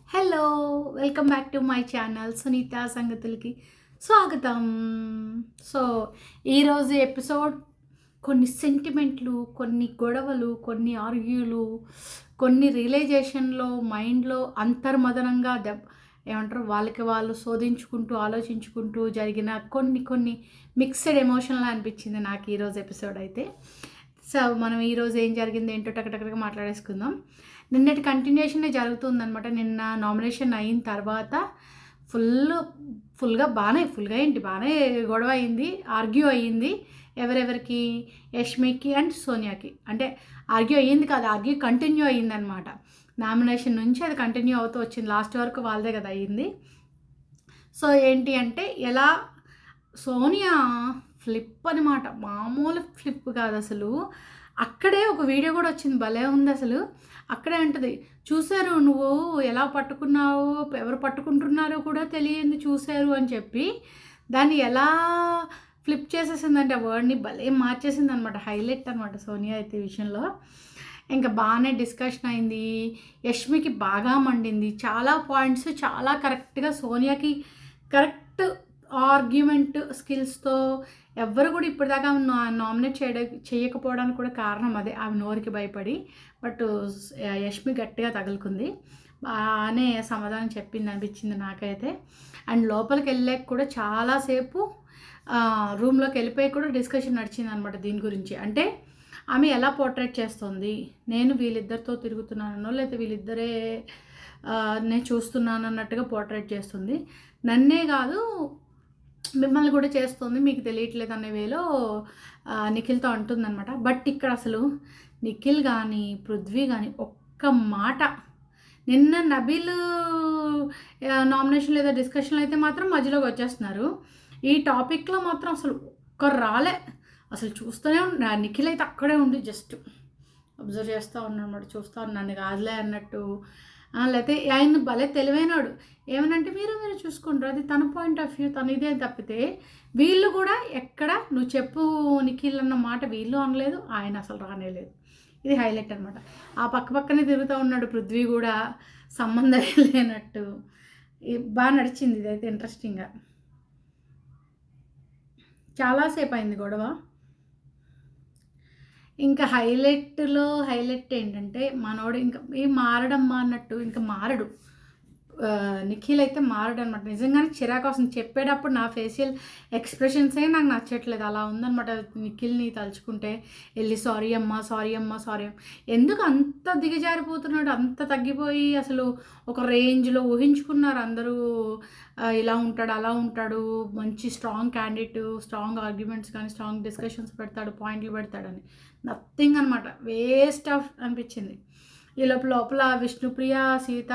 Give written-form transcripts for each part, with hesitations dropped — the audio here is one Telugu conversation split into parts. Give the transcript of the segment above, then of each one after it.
Hello! Welcome back to my channel Sunita సంగతులకి స్వాగతం. సో, ఈరోజు ఎపిసోడ్ కొన్ని సెంటిమెంట్లు, కొన్ని గొడవలు, కొన్ని ఆర్గ్యూలు, కొన్ని రియలైజేషన్‌లో మైండ్‌లో అంతర్మదనంగా ఏమంటారు వాళ్ళకి వాళ్ళు శోధించుకుంటూ, ఆలోచించుకుంటూ జరిగిన కొన్ని కొన్ని మిక్స్డ్ ఎమోషన్‌లా అనిపించింది నాకు ఈరోజు ఎపిసోడ్ అయితే. సో, మనం ఈరోజు ఏం జరిగింది ఏంటో టకటకగా మాట్లాడేసుకుందాం. నిన్నటి కంటిన్యూషనే జరుగుతుందనమాట. నిన్న నామినేషన్ అయిన తర్వాత ఫుల్‌గా బానే గొడవ అయింది. ఆర్గ్యూ అయ్యింది. ఎవరెవరికి? యష్మికి అండ్ సోనియాకి. అంటే ఆర్గ్యూ అయ్యింది కాదు. Argue continue అయ్యిందనమాట. నామినేషన్ నుంచి అది కంటిన్యూ అవుతూ వచ్చింది. లాస్ట్ వరకు వాళ్ళదే కదా అయ్యింది. సో, ఏంటి అంటే ఎలా సోనియా ఫ్లిప్ అనమాట. మామూలు ఫ్లిప్ కాదసలు. అక్కడే ఒక వీడియో కూడా వచ్చింది. భలే ఉందసలు. అక్కడే అంటది, "చూసారు నువ్వు ఎలా పట్టుకున్నావో, ఎవరు పట్టుకుంటున్నారో కూడా తెలియంది చూసారు" అని చెప్పి దాన్ని ఎలా ఫ్లిప్ చేసేసిందంటే ఆ వర్డ్‌ని భలే మార్చేసిందనమాట. హైలైట్ అనమాట సోనియా అయితే ఈ విషయంలో. ఇంకా బాగానే డిస్కషన్ అయింది. యష్మికి బాగా మండింది. చాలా పాయింట్స్ చాలా కరెక్ట్‌గా సోనియాకి కరెక్ట్ ఆర్గ్యుమెంట్ స్కిల్స్‌తో ఎవ్వరు కూడా ఇప్పటిదాకా నామినేట్ చేయకపోవడానికి కూడా కారణం అదే. ఆమె నోరుకి భయపడి. బట్ యష్మి గట్టిగా తగులుకుంది. బాగానే సమాధానం చెప్పింది అనిపించింది నాకైతే. అండ్ లోపలికి వెళ్ళాక కూడా చాలాసేపు రూమ్లోకి వెళ్ళిపోయి కూడా డిస్కషన్ నడిచిందనమాట దీని గురించి. అంటే ఆమె ఎలా పోర్ట్రేట్ చేస్తుంది, నేను వీళ్ళిద్దరితో తిరుగుతున్నానో లేకపోతే వీళ్ళిద్దరే నేను చూస్తున్నాను అన్నట్టుగా పోర్ట్రేట్ చేస్తుంది. నన్నే కాదు మిమ్మల్ని కూడా చేస్తుంది, మీకు తెలియట్లేదు అనే వేలో నిఖిల్తో అంటుందన్నమాట. బట్ ఇక్కడ అసలు నిఖిల్ కానీ పృథ్వీ కానీ ఒక్క మాట నిన్న నబీల్ నామినేషన్ లేదా డిస్కషన్లో అయితే మాత్రం మధ్యలోకి వచ్చేస్తున్నారు. ఈ టాపిక్లో మాత్రం అసలు ఒక్కరు రాలే. అసలు చూస్తూనే నిఖిల్ అయితే అక్కడే ఉండి జస్ట్ అబ్జర్వ్ చేస్తూ ఉన్నాడు అన్నమాట. చూస్తూ నన్ను కాదులే అన్నట్టు. లేకపోతే ఆయన భలే తెలివైనాడు. ఏమనంటే మీరు చూసుకుంటారు, అది తన పాయింట్ ఆఫ్ వ్యూ, తను ఇదే తప్పితే వీళ్ళు కూడా ఎక్కడ నువ్వు చెప్పు నిఖిల్ అన్న మాట వీళ్ళు అనలేదు, ఆయన అసలు రానేలేదు. ఇది హైలైట్ అనమాట. ఆ పక్కనే తిరుగుతూ ఉన్నాడు పృథ్వీ కూడా సంబంధం లేనట్టు. బాగా నడిచింది ఇదైతే ఇంట్రెస్టింగ్గా. చాలాసేపు అయింది గొడవ. ఇంకా హైలైట్ ఏంటంటే మనోడు ఇంకా ఏం మారడమ్మా అన్నట్టు ఇంకా మారడు. నిఖిల్ అయితే మారడనమాట. నిజంగానే చిరాకు వస్తుంది. చెప్పేటప్పుడు నా ఫేషియల్ ఎక్స్ప్రెషన్సే నాకు నచ్చట్లేదు. అలా ఉందనమాట నిఖిల్ని తలుచుకుంటే. వెళ్ళి సారీ అమ్మా ఎందుకు అంత దిగజారిపోతున్నాడు, అంత తగ్గిపోయి అసలు ఒక రేంజ్లో ఊహించుకున్నారు అందరూ. ఇలా ఉంటాడు, అలా ఉంటాడు, మంచి స్ట్రాంగ్ క్యాండిడేట్, స్ట్రాంగ్ ఆర్గ్యుమెంట్స్ కానీ స్ట్రాంగ్ డిస్కషన్స్ పెడతాడు, పాయింట్లు పెడతాడని. నథింగ్ అనమాట. వేస్ట్ ఆఫ్ అనిపించింది. ఈ లోపల విష్ణుప్రియ, సీత,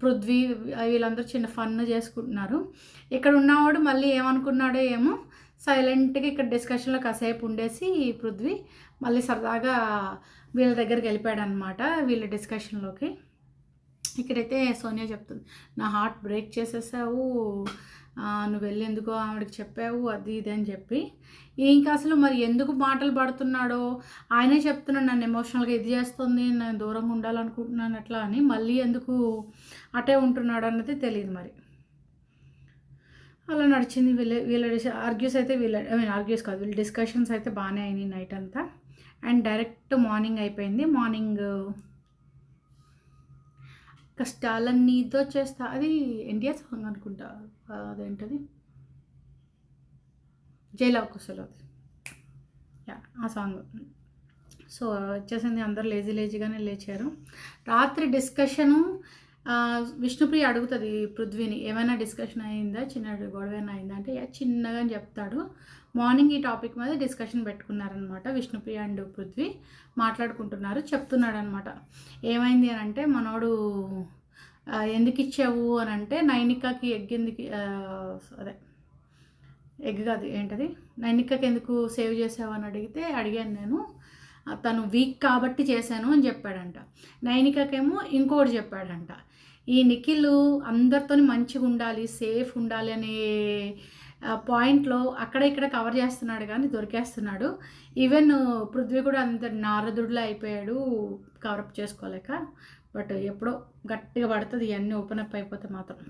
పృథ్వీ వీళ్ళందరూ చిన్న ఫన్ చేసుకుంటున్నారు. ఇక్కడ ఉన్నవాడు మళ్ళీ ఏమనుకున్నాడో ఏమో సైలెంట్గా ఇక్కడ డిస్కషన్లో కాసేపు ఉండేసి పృథ్వీ మళ్ళీ సరదాగా వీళ్ళ దగ్గరికి వెళ్ళిపోయాడు అనమాట, వీళ్ళ డిస్కషన్లోకి. ఇక్కడైతే సోనియా చెప్తుంది, నా హార్ట్ బ్రేక్ చేసేసావు, నువ్వు వెళ్ళి ఎందుకో ఆవిడకి చెప్పావు అది ఇది అని చెప్పి. ఇంకా అసలు మరి ఎందుకు మాటలు పడుతున్నాడో ఆయనే చెప్తున్నాడు, నన్ను ఎమోషనల్గా ఇది చేస్తుంది, నేను దూరంగా ఉండాలనుకుంటున్నాను అట్లా అని. మళ్ళీ ఎందుకు అటే ఉంటున్నాడు అన్నది తెలియదు మరి. అలా నడిచింది వీళ్ళ ఆర్గ్యూస్ అయితే ఆర్గ్యూస్ కాదు, వీళ్ళ డిస్కషన్స్ అయితే బాగానే అయినాయి నైట్ అంతా. అండ్ డైరెక్ట్ మార్నింగ్ అయిపోయింది. మార్నింగ్ కష్టాలన్నీతో చేస్తా, అది ఎన్టీఆర్ సాంగ్ అనుకుంటా, అదేంటది జైలవకుశలో అది, ఆ సాంగ్. సో వచ్చేసింది, అందరూ లేజీగానే లేచారు. రాత్రి డిస్కషను విష్ణుప్రియ అడుగుతుంది పృథ్వీని, ఏమైనా డిస్కషన్ అయిందా, చిన్న గొడవ అయిందా అంటే చిన్నగా అని చెప్తాడు. మార్నింగ్ ఈ టాపిక్ మీద డిస్కషన్ పెట్టుకున్నారనమాట. విష్ణుప్రియ అండ్ పృథ్వీ మాట్లాడుకుంటున్నారు. చెప్తున్నాడు అనమాట, ఏమైంది అని అంటే, మనోడు ఎందుకు ఇచ్చావు అని అంటే, నైనికాకి ఎగ్ ఎందుకు, అదే ఎగ్ కాదు ఏంటది, నైనికాకి ఎందుకు సేవ్ చేసావు అని అడిగాను నేను, తను వీక్ కాబట్టి చేశాను అని చెప్పాడంట. నైనికాకేమో ఇంకోటి చెప్పాడంట, ఈ నిఖిల్ అందరితో మంచిగా ఉండాలి, సేఫ్ ఉండాలి అనే పాయింట్లో అక్కడ ఇక్కడ కవర్ చేస్తున్నాడు కానీ దొరికేస్తున్నాడు. ఈవెన్ పృథ్వీ కూడా అంత నారదుడిలా అయిపోయాడు కవరప్ చేసుకోలేక. బట్ ఎప్పుడో గట్టిగా పడుతుంది ఇవన్నీ ఓపెన్ అప్ అయిపోతే మాత్రం.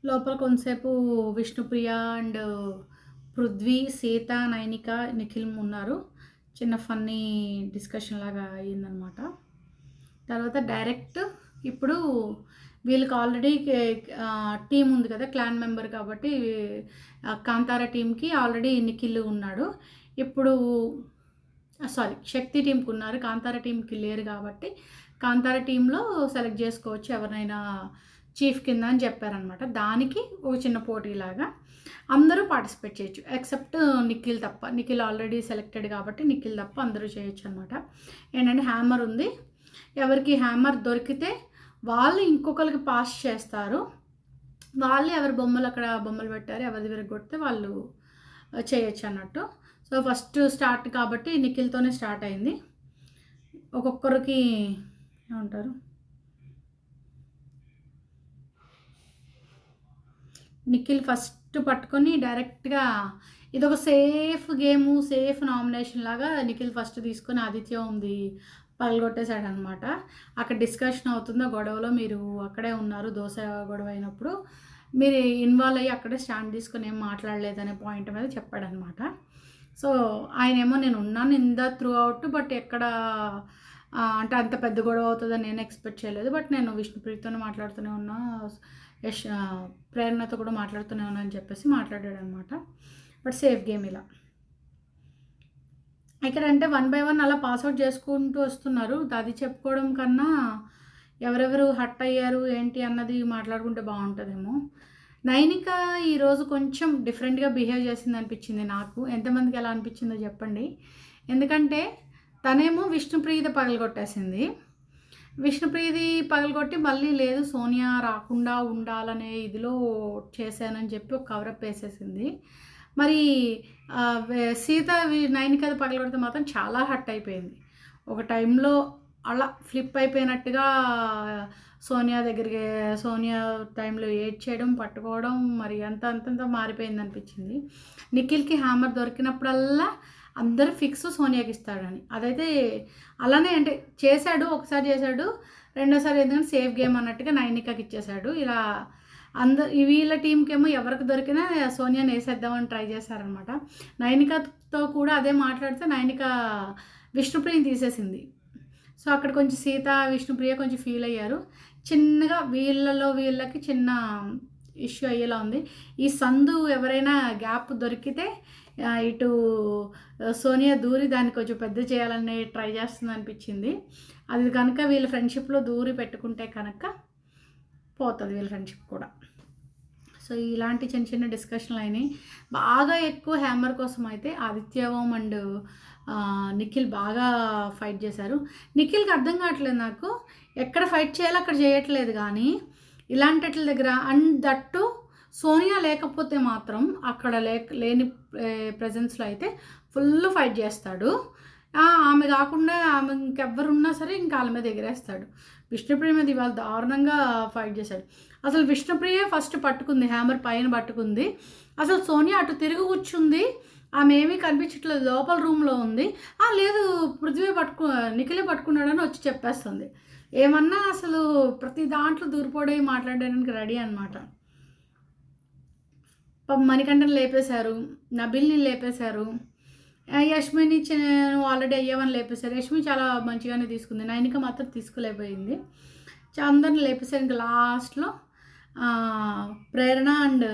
లోపల కొంతసేపు విష్ణుప్రియ అండ్ పృథ్వీ, సీత, నైనిక, నిఖిల్ ఉన్నారు. చిన్న ఫన్నీ డిస్కషన్ లాగా అయ్యిందనమాట. తర్వాత డైరెక్ట్ ఇప్పుడు వీళ్ళకి ఆల్రెడీ టీం ఉంది కదా, క్లాన్ మెంబర్ కాబట్టి కాంతారా టీంకి ఆల్రెడీ నిఖిల్ ఉన్నాడు. ఇప్పుడు శక్తి టీంకి ఉన్నారు, కాంతారా టీంకి లేరు కాబట్టి కాంతారా టీంలో సెలెక్ట్ చేసుకోవచ్చు ఎవరినైనా చీఫ్ కింద అని చెప్పారనమాట. దానికి ఒక చిన్న పోటీలాగా అందరూ పార్టిసిపేట్ చేయొచ్చు ఎక్సెప్ట్ నిఖిల్ తప్ప. నిఖిల్ ఆల్రెడీ సెలెక్టెడ్ కాబట్టి నిఖిల్ తప్ప అందరూ చేయొచ్చు అనమాట. ఏంటంటే హ్యామర్ ఉంది, ఎవరికి హ్యామర్ దొరికితే వాళ్ళు ఇంకొకరికి పాస్ చేస్తారు. వాళ్ళు ఎవరి బొమ్మలు అక్కడ బొమ్మలు పెట్టారు, ఎవరి విరగొడితే వాళ్ళు చేయొచ్చు అన్నట్టు. సో ఫస్ట్ స్టార్ట్ కాబట్టి నిఖిల్తోనే స్టార్ట్ అయింది. ఒక్కొక్కరికి ఏమంటారు, నిఖిల్ ఫస్ట్ పట్టుకొని డైరెక్ట్గా ఇదొక సేఫ్ గేము, సేఫ్ నామినేషన్ లాగా నిఖిల్ ఫస్ట్ తీసుకొని ఆదిత్య ఉంది పగలగొట్టేశాడు అనమాట. అక్కడ డిస్కషన్ అవుతుందో గొడవలో, మీరు అక్కడే ఉన్నారు దోశ గొడవ అయినప్పుడు, మీరు ఇన్వాల్వ్ అయ్యి అక్కడే స్టాండ్ తీసుకొని ఏం మాట్లాడలేదనే పాయింట్ మీద చెప్పాడనమాట. సో ఆయనేమో నేను ఉన్నాను in the through out, but ఎక్కడ అంటే అంత పెద్ద గొడవ అవుతుందని నేను ఎక్స్పెక్ట్ చేయలేదు, బట్ నేను విష్ణుప్రీతోనే మాట్లాడుతూనే ఉన్నా, ప్రేరణతో కూడా మాట్లాడుతూనే ఉన్నా అని చెప్పేసి మాట్లాడాడు అనమాట. బట్ సేఫ్ గేమ్ ఇలా. ఇక్కడ అంటే 1 by 1 అలా పాస్అవుట్ చేసుకుంటూ వస్తున్నారు. అది చెప్పుకోవడం కన్నా ఎవరెవరు హర్ట్ అయ్యారు ఏంటి అన్నది మాట్లాడుకుంటే బాగుంటుందేమో. నైనిక ఈరోజు కొంచెం డిఫరెంట్గా బిహేవ్ చేసింది అనిపించింది నాకు. ఎంతమందికి ఎలా అనిపించిందో చెప్పండి. ఎందుకంటే తనేమో విష్ణుప్రియది పగలగొట్టేసింది. విష్ణుప్రియది పగలగొట్టి మళ్ళీ లేదు సోనియా రాకుండా ఉండాలనే ఇదిలో చేశానని చెప్పి ఒక కవరప్ వేసేసింది. మరి సీత నైనికది పగలగొడితే మాత్రం చాలా హర్ట్ అయిపోయింది. ఒక టైంలో అలా ఫ్లిప్ అయిపోయినట్టుగా సోనియా టైంలో ఏడ్చేయడం, పట్టుకోవడం, మరి అంతంత మారిపోయింది అనిపించింది. నిఖిల్కి హ్యామర్ దొరికినప్పుడల్లా అందరూ ఫిక్స్ సోనియాకి ఇస్తాడని, అదైతే అలానే అంటే చేశాడు. ఒకసారి చేశాడు, రెండోసారి ఎందుకంటే సేఫ్ గేమ్ అన్నట్టుగా నైనికాకి ఇచ్చేశాడు. ఇలా వీళ్ళ టీంకి ఏమో ఎవరికి దొరికినా సోనియాని వేసేద్దామని ట్రై చేశారనమాట. నైనికతో కూడా అదే మాట్లాడితే నైనిక విష్ణుప్రియని తీసేసింది. సో అక్కడ కొంచెం సీత విష్ణుప్రియ కొంచెం ఫీల్ అయ్యారు. చిన్నగా వీళ్ళకి చిన్న ఇష్యూ అయ్యేలా ఉంది. ఈ సందు ఎవరైనా గ్యాప్ దొరికితే ఇటు సోనియా దూరి దాన్ని కొంచెం పెద్ద చేయాలని ట్రై చేస్తుంది అనిపించింది. అది కనుక వీళ్ళ ఫ్రెండ్షిప్లో దూరి పెట్టుకుంటే కనుక పోతుంది వీళ్ళ ఫ్రెండ్షిప్ కూడా. సో ఇలాంటి చిన్న చిన్న డిస్కషన్లు అయినాయి. బాగా ఎక్కువ హ్యామర్ కోసం అయితే ఆదిత్యవం అండ్ నిఖిల్ బాగా ఫైట్ చేశారు. నిఖిల్కి అర్థం కావట్లేదు నాకు, ఎక్కడ ఫైట్ చేయాలో అక్కడ చేయట్లేదు, కానీ ఇలాంటి దగ్గర అండ్ దట్టు సోనియా లేకపోతే మాత్రం అక్కడ లేని ప్రెజెన్స్లో అయితే ఫుల్ ఫైట్ చేస్తాడు. ఆమె కాకుండా ఆమె ఇంకెవ్వరున్నా సరే ఇంకా వాళ్ళ మీద ఎగిరేస్తాడు. విష్ణుప్రియ మీద ఇవాళ దారుణంగా ఫైట్ చేశాడు. అసలు విష్ణుప్రియ ఫస్ట్ పట్టుకుంది, హ్యామర్ పైన పట్టుకుంది. అసలు సోనియా అటు తిరిగి కూర్చుంది, ఆమె ఏమీ కనిపించట్లేదు, లోపల రూమ్లో ఉంది. లేదు పృథ్వీ నిఖిలే పట్టుకున్నాడని వచ్చి చెప్పేస్తుంది. ఏమన్నా అసలు ప్రతి దాంట్లో దూరిపోయి మాట్లాడడానికి రెడీ అనమాట. మణికంఠని లేపేశారు, నబిల్ని లేపేశారు, యష్మిని ఆల్రెడీ అయ్యేవని లేపేశారు. యష్మి చాలా మంచిగానే తీసుకుంది, నైనిక మాత్రం తీసుకోలేకపోయింది. అందరిని లేపేశారు. ఇంకా లాస్ట్లో ప్రేరణ అండ్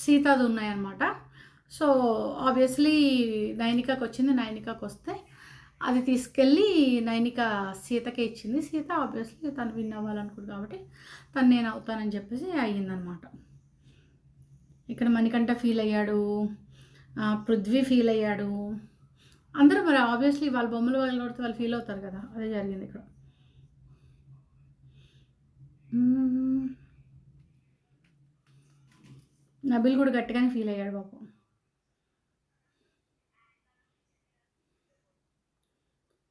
సీతాది ఉన్నాయన్నమాట. సో ఆబ్వియస్లీ నైనికాకి వచ్చింది. నైనికాకి వస్తే అది తీసుకెళ్ళి నైనిక సీతకే ఇచ్చింది. సీత ఆబ్వియస్లీ తను విన్ అవ్వాలనుకుంది కాబట్టి తను నేను అవుతానని చెప్పేసి అయ్యిందనమాట. ఇక్కడ మణికంఠ ఫీల్ అయ్యాడు, పృథ్వీ ఫీల్ అయ్యాడు, అందరూ మరి ఆబ్వియస్లీ వాళ్ళ బొమ్మలు వాళ్ళు కొడితే వాళ్ళు ఫీల్ అవుతారు కదా, అదే జరిగింది ఇక్కడ. నబిల్ కూడా గట్టిగానే ఫీల్ అయ్యాడు పాపం.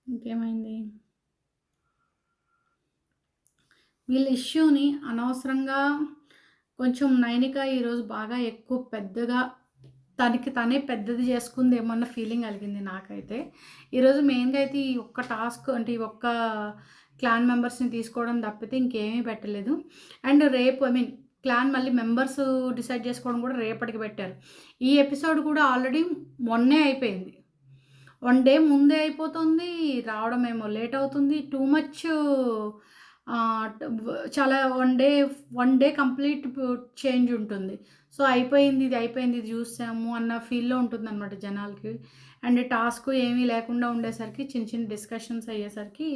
ఇంకేమైంది, వీళ్ళ ఇష్యూని అనవసరంగా కొంచెం నైనిక ఈరోజు బాగా ఎక్కువ పెద్దగా తనకి తనే పెద్దది చేసుకుందేమో అన్న ఫీలింగ్ కలిగింది నాకైతే. ఈరోజు మెయిన్‌గా అయితే ఈ ఒక్క టాస్క్ అంటే ఈ ఒక్క క్లాన్ మెంబర్స్‌ని తీసుకోవడం తప్పితే ఇంకేమీ పెట్టలేదు. అండ్ రేపు క్లాన్ మళ్ళీ మెంబర్స్ డిసైడ్ చేసుకోవడం కూడా రేపటికి పెట్టారు. ఈ ఎపిసోడ్ కూడా ఆల్రెడీ మొన్నే అయిపోయింది. 1 డే ముందే అయిపోతుంది. రావడం ఏమో లేట్ అవుతుంది. టూ మచ్ చాలా 1 డే కంప్లీట్ చేంజ్ ఉంటుంది. సో, అయిపోయింది, ఇది అయిపోయింది, ఇది చూసాము అన్న ఫీల్‌లో ఉంటుందనమాట జనాలకి. అండ్ టాస్క్ ఏమీ లేకుండా ఉండేసరికి చిన్న చిన్న డిస్కషన్స్ అయ్యేసరికి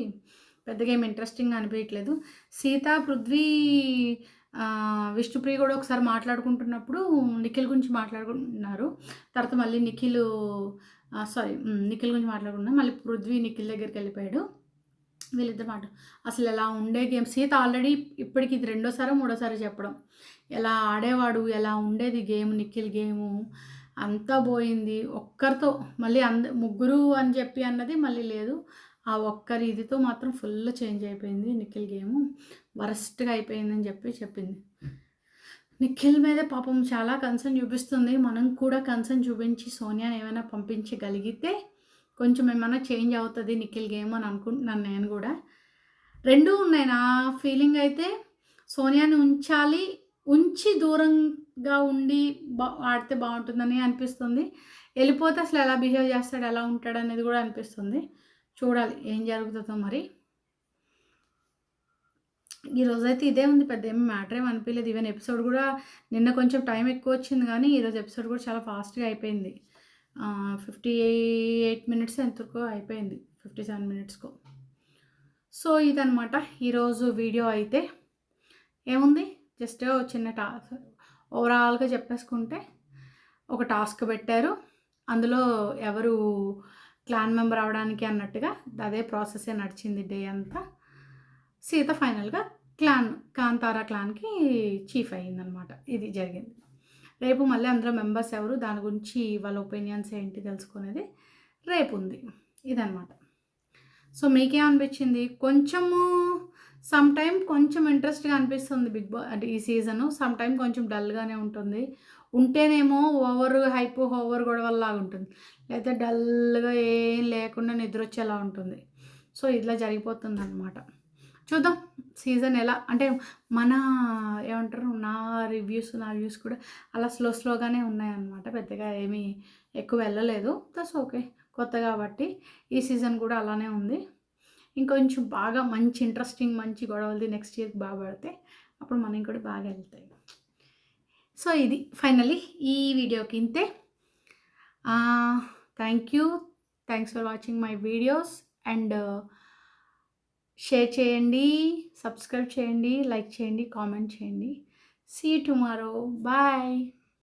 పెద్దగా ఏమి ఇంట్రెస్టింగ్‌గా అనిపియట్లేదు. సీత, పృథ్వీ, విష్ణుప్రియ కూడా ఒకసారి మాట్లాడుకుంటున్నప్పుడు నిఖిల్ గురించి మాట్లాడుకుంటున్నారు. తర్వాత మళ్ళీ నిఖిల్ గురించి మాట్లాడుకున్నాం. మళ్ళీ పృథ్వీ నిఖిల్ దగ్గరికెళ్ళిపోయాడు. వీళ్ళిద్దరు మాట అసలు ఎలా ఉండే గేమ్. సీత ఆల్రెడీ ఇప్పటికి ఇది రెండోసారో మూడోసారో చెప్పడం. ఎలా ఆడేవాడు, ఎలా ఉండేది గేమ్, నిఖిల్ గేము అంతా పోయింది. ఒక్కరితో మళ్ళీ ముగ్గురు అని చెప్పి అన్నది మళ్ళీ లేదు. ఆ ఒక్కరి ఇదితో మాత్రం ఫుల్ చేంజ్ అయిపోయింది నిఖిల్ గేము. వరస్ట్‌గా అయిపోయిందని చెప్పింది. నిఖిల్ మీదే పాపం చాలా కన్సర్న్ చూపిస్తుంది. మనం కూడా కన్సర్న్ చూపించి సోనియాని ఏమైనా పంపించగలిగితే కొంచెం ఏమన్నా చేంజ్ అవుతుంది నిఖిల్ గేమ్ అని అనుకుంటున్నాను నేను కూడా. 2 ఉన్నాయి. నా ఫీలింగ్ అయితే సోనియాని ఉంచి దూరంగా ఉండి ఆడితే బాగుంటుందని అనిపిస్తుంది. వెళ్ళిపోతే అసలు ఎలా బిహేవ్ చేస్తాడు, ఎలా ఉంటాడు అనేది కూడా అనిపిస్తుంది. చూడాలి ఏం జరుగుతుందో మరి. ఈరోజైతే ఇదే ఉంది, పెద్ద ఏమి మ్యాటర్ ఏమి అనిపించలేదు. ఈవెన్ ఎపిసోడ్ కూడా నిన్న కొంచెం టైం ఎక్కువ వచ్చింది కానీ ఈరోజు ఎపిసోడ్ కూడా చాలా ఫాస్ట్గా అయిపోయింది. 58 మినిట్స్ ఎంతకో అయిపోయింది, 57 మినిట్స్కో. సో ఇదనమాట ఈరోజు వీడియో. అయితే ఏముంది, జస్ట్ చిన్న టాస్క్ ఓవరాల్గా చెప్పేసుకుంటే ఒక టాస్క్ పెట్టారు. అందులో ఎవరు క్లాన్ మెంబర్ అవడానికి అన్నట్టుగా అదే ప్రాసెసే నడిచింది డే అంతా. సీత ఫైనల్గా కాంతారా క్లాన్కి చీఫ్ అయ్యిందనమాట. ఇది జరిగింది. రేపు మళ్ళీ అందులో మెంబర్స్ ఎవరు, దాని గురించి వాళ్ళ ఒపీనియన్స్ ఏంటి తెలుసుకునేది రేపు ఉంది. ఇదనమాట. సో మీకేమనిపించింది? సమ్ టైమ్ కొంచెం ఇంట్రెస్ట్గా అనిపిస్తుంది బిగ్ బాస్ అంటే ఈ సీజను. సమ్ టైమ్ కొంచెం డల్గానే ఉంటుంది. ఉంటేనేమో ఓవర్ గొడవల్లాగా ఉంటుంది, లేదా డల్గా ఏం లేకుండా నిద్ర వచ్చేలా ఉంటుంది. సో ఇట్లా జరిగిపోతుంది అనమాట. చూద్దాం సీజన్ ఎలా అంటే ఏమంటారు, నా వ్యూస్ కూడా అలా స్లోగానే ఉన్నాయన్నమాట. పెద్దగా ఏమీ ఎక్కువ వెళ్ళలేదు. దట్స్ ఓకే, కొత్త కాబట్టి ఈ సీజన్ కూడా అలానే ఉంది. ఇంకొంచెం బాగా మంచి ఇంట్రెస్టింగ్ మంచి గొడవలది నెక్స్ట్ ఇయర్కి బాగా పడితే అప్పుడు మనకి కూడా బాగా వెళ్తాయి. సో ఇది ఫైనల్లీ ఈ వీడియోకి ఇంతే. Thanks for watching my videos. And share చేయండి, సబ్స్క్రైబ్ చేయండి, లైక్ చేయండి, కామెంట్ చేయండి. See you tomorrow. బాయ్.